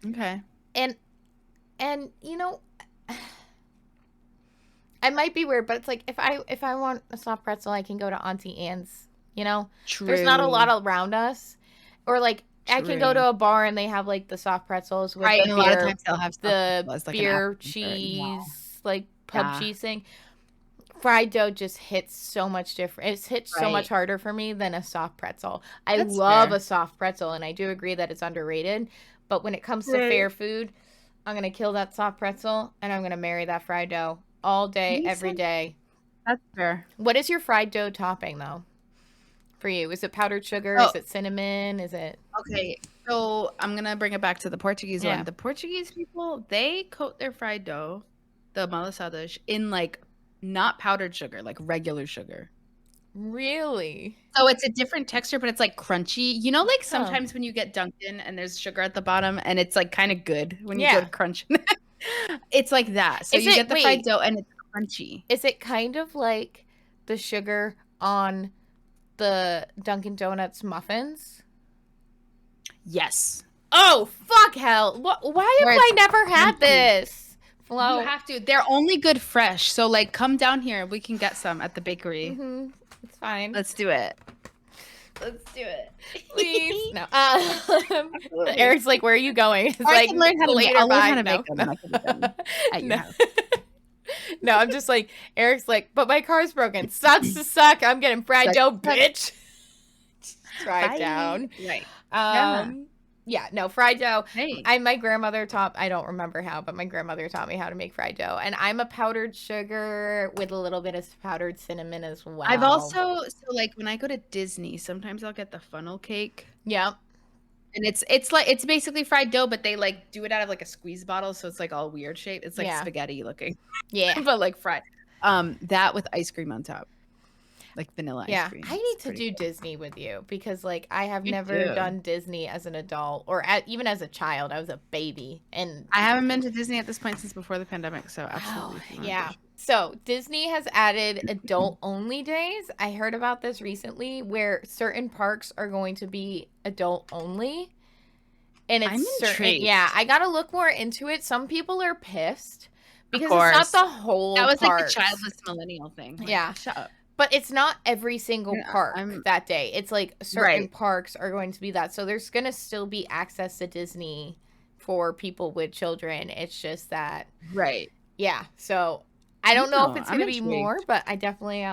Okay. And and you know, I might be weird, but it's like if I want a soft pretzel, I can go to Auntie Anne's. You know, there's not a lot True. around us, or like I can go True. to a bar and they have like the soft pretzels with Right, and a lot of times they'll have stuff the as like an beer afternoon or cheese, like pub yeah. cheese thing. Fried dough just hits so much different. It's hit so much Right. harder for me than a soft pretzel. I That's love a fair. soft pretzel, and I do agree that it's underrated. But when it comes to Right. fair food, I'm gonna kill that soft pretzel, and I'm gonna marry that fried dough all day, Makes every sense. day. That's fair. What is your fried dough topping though for you? Is it powdered sugar? Oh, Is it cinnamon? Is it okay. So I'm gonna bring it back to the Portuguese one. yeah? The Portuguese people, they coat their fried dough, the malasadas, in like not powdered sugar, like regular sugar. Really? So it's a different texture, but it's like crunchy. You know, like Huh? sometimes when you get Dunkin' and there's sugar at the bottom and it's like kind of good when you go to Yeah. crunch. It's like that. So Is you it get the fried wait? dough and it's crunchy. Is it kind of like the sugar on the Dunkin' Donuts muffins? Yes. Oh, fuck hell. Why have Where I it's never had crunchy. this? You Flo. have to. They're only good fresh. So like come down here. We can get some at the bakery. Mm-hmm. It's fine. Let's do it. Let's do it. Please. No. Absolutely. Eric's like, where are you going? It's Or I like can learn how to make later I'll learn how by. to No. make them No. and I can eat them at your No. house. No, I'm just like, Eric's like, but my car's broken. Sucks to suck. I'm getting fried Sucks dough, to suck. bitch. Drive Bye. down. Right. Yeah. Yeah, no, fried dough. Hey. My grandmother taught, I don't remember how, but my grandmother taught me how to make fried dough. And I'm a powdered sugar with a little bit of powdered cinnamon as I've well. also like when I go to Disney, sometimes I'll get the funnel cake. Yep. And it's like it's basically fried dough, but they like do it out of like a squeeze bottle, so it's like all weird shape. It's like Yeah. spaghetti looking. Yeah. But like fried. That with ice cream on top. Like vanilla ice Yeah. cream. I It's need to pretty do good. Disney with you because, like, I have You never do. done Disney as an adult or even as a child. I was a baby. And I haven't been to Disney at this point since before the pandemic, so oh, absolutely. If you wanna yeah. go. So Disney has added adult only days. I heard about this recently where certain parks are going to be adult only. And I'm it's certain, intrigued. yeah, I gotta look more into it. Some people are pissed Of because it's not course. the whole That was like park. the childless millennial thing. Like, Yeah. shut up. But it's not every single Yeah, park I'm that day. It's like certain right. parks are going to be that. So there's going to still be access to Disney for people with children. It's just that, Right. yeah. So I don't know if No, it's I'm going to be more, intrigued. but I definitely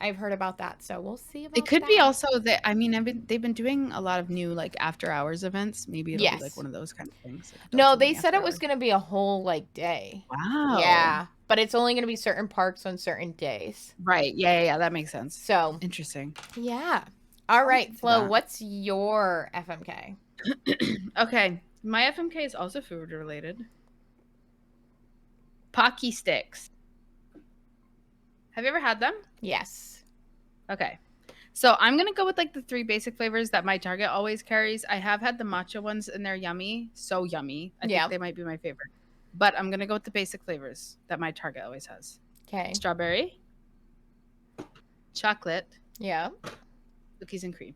I've heard about that. So we'll see It about could be that. also that I mean, they've been doing a lot of new like after hours events. Maybe it'll be like Yes. one of those kind of things. Like No, adults they only said after it was hours. going to be a whole like day. Wow. Yeah, but it's only going to be certain parks on certain days. Right. Yeah. That makes sense. So, Interesting. yeah. All right, into Flo, that. what's your FMK? Okay. My FMK is also food related. Pocky sticks. Have you ever had them? Yes. Okay. So I'm going to go with like the 3 basic flavors that my Target always carries. I have had the matcha ones and they're yummy. So yummy. I Yeah. think they might be my favorite. But I'm going to go with the basic flavors that my Target always has. Okay. Strawberry, chocolate, Yeah. cookies and cream.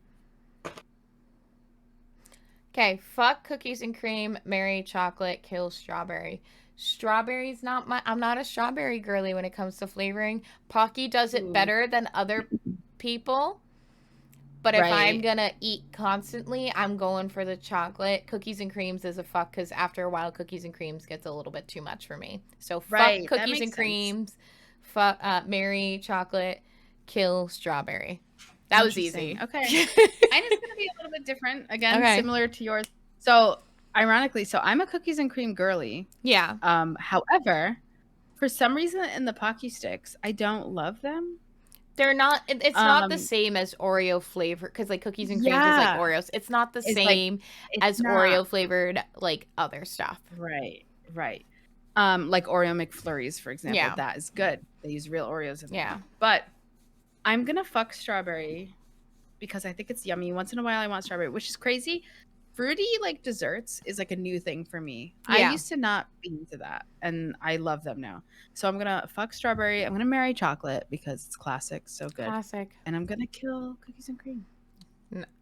Okay, fuck cookies and cream, marry chocolate, kill strawberry. Strawberry's not I'm not a strawberry girly when it comes to flavoring. Pocky does it Ooh. better than other people. But if I'm Right. gonna eat constantly, I'm going for the chocolate. Cookies and creams is a fuck because after a while, cookies and creams gets a little bit too much for me. So fuck Right, that cookies makes and sense. creams, fuck marry chocolate, kill strawberry. That was easy. Interesting. Okay. Mine is going to be a little bit different. Again, Okay. similar to yours. So, ironically, I'm a cookies and cream girly. Yeah. However, For some reason, in the Pocky sticks, I don't love them. They're not. It's not the same as Oreo flavor because like cookies and creams is like Yeah. Oreos. It's not the It's like same it's as not. Oreo flavored like other stuff. Right. Like Oreo McFlurries, for example. Yeah. That is good. They use real Oreos in there. Yeah. But I'm gonna fuck strawberry because I think it's yummy. Once in a while I want strawberry, which is crazy. Fruity like desserts is like a new thing for me. I Yeah. used to not be into that, and I love them now. So I'm gonna fuck strawberry. I'm gonna marry chocolate because it's classic, so good. Classic. And I'm gonna kill cookies and cream.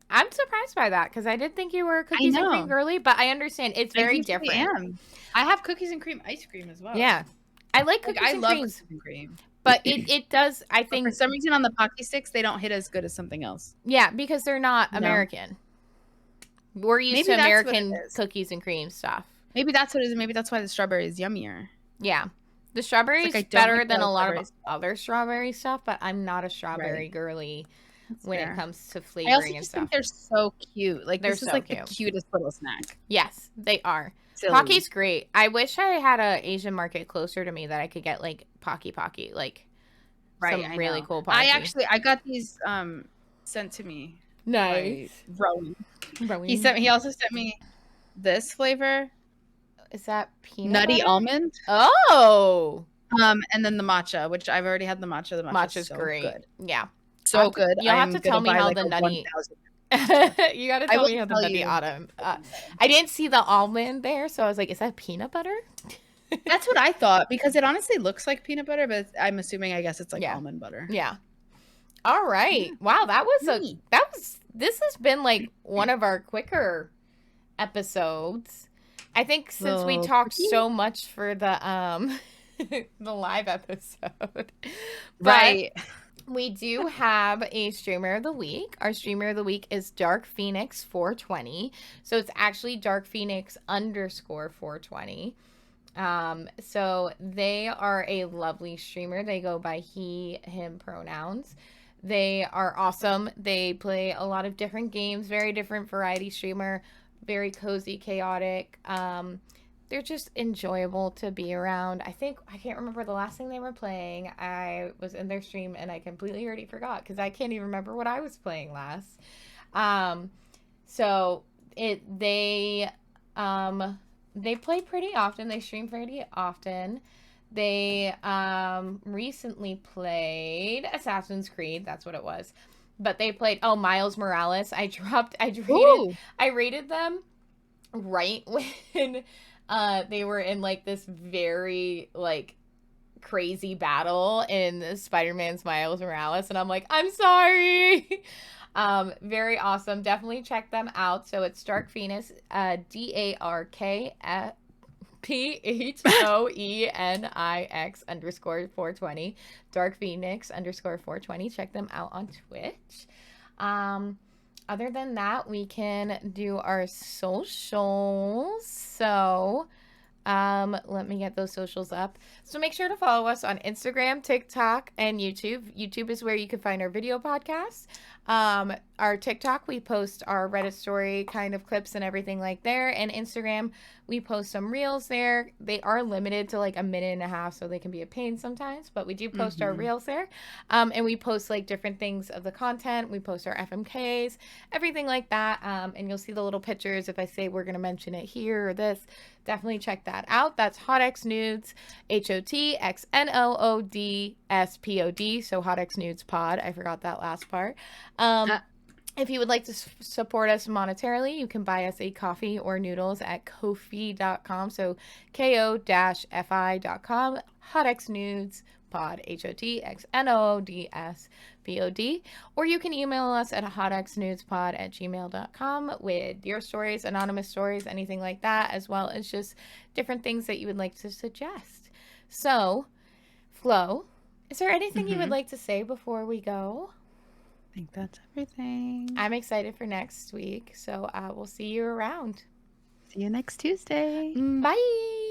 I'm surprised by that because I did think you were a I cookies and cream know. girly, but I understand it's I very usually different. am. I have cookies and cream ice cream as well. Yeah. I like Like cookies I and love creams, cookies and cream. but it does. I But think for some reason on the Pocky sticks they don't hit as good as something else. yeah, because they're not No. American. We're used Maybe to that's what it American is. cookies and cream stuff. Maybe that's what it is. Maybe that's why the strawberry is yummier. Yeah. The strawberry Like, I is don't better like than the a lot of strawberries. other strawberry stuff, but I'm not a strawberry Right. girly That's when fair. it comes to I also flavoring and just stuff. think they're so cute. Like They're this is so like cute. the cutest little snack. Yes, they are. Silly. Pocky's great. I wish I had a Asian market closer to me that I could get like Pocky, like Right, some I really know. cool Pocky. I got these sent to me Nice. by Rowan. He also sent me this flavor, Is that peanut nutty butter? almond. Oh. And then the matcha, which I've already had the matcha. The matcha's so great. good. Yeah. So good. You'll have to tell me how the nutty. You got to tell me how the nutty autumn. I didn't see the almond there, so I was like, "Is that peanut butter?" That's what I thought because it honestly looks like peanut butter, but I'm assuming I guess it's like almond butter. Yeah. All right. Yeah. Wow, this has been like one of our quicker episodes. I think since we talked so much for the the live episode. Right. We do have a streamer of the week. Our streamer of the week is Dark Phoenix 420. So it's actually Dark Phoenix _420. So they are a lovely streamer. They go by he, him pronouns. They are awesome. They play a lot of different games, very different variety streamer, very cozy, chaotic. They're just enjoyable to be around. I can't remember the last thing they were playing. I was in their stream and I completely already forgot because I can't even remember what I was playing last. So they play pretty often. They stream pretty often. They recently played Assassin's Creed. That's what it was. But they played Miles Morales. I rated them right when they were in like this very like crazy battle in Spider-Man's Miles Morales, and I'm like, I'm sorry. Very awesome. Definitely check them out. So it's Dark Phoenix, DARKPHOENIX _420, Dark Phoenix _420. Check them out on Twitch. Other than that, we can do our socials. So let me get those socials up. So make sure to follow us on Instagram, TikTok, and YouTube. YouTube is where you can find our video podcasts. Our TikTok, we post our Reddit story kind of clips and everything like there. And Instagram, we post some reels there. They are limited to like a minute and a half, so they can be a pain sometimes, but we do post our reels there. And we post like different things of the content. We post our FMKs, everything like that. And you'll see the little pictures if I say we're going to mention it here or this. Definitely check that out. That's Hotx Nudes, HOTXNOODSPOD. So Hotx Nudes Pod. I forgot that last part. If you would like to support us monetarily, you can buy us a coffee or noodles at ko-fi.com. So ko-fi.com. Hotx Nudes Pod, HOTXNOODSPOD. Or you can email us at hotxnudespod@gmail.com with your stories, anonymous stories, anything like that, as well as just different things that you would like to suggest. So, Flo, is there anything you would like to say before we go? I think that's everything. I'm excited for next week, so we'll see you around. See you next Tuesday. Bye.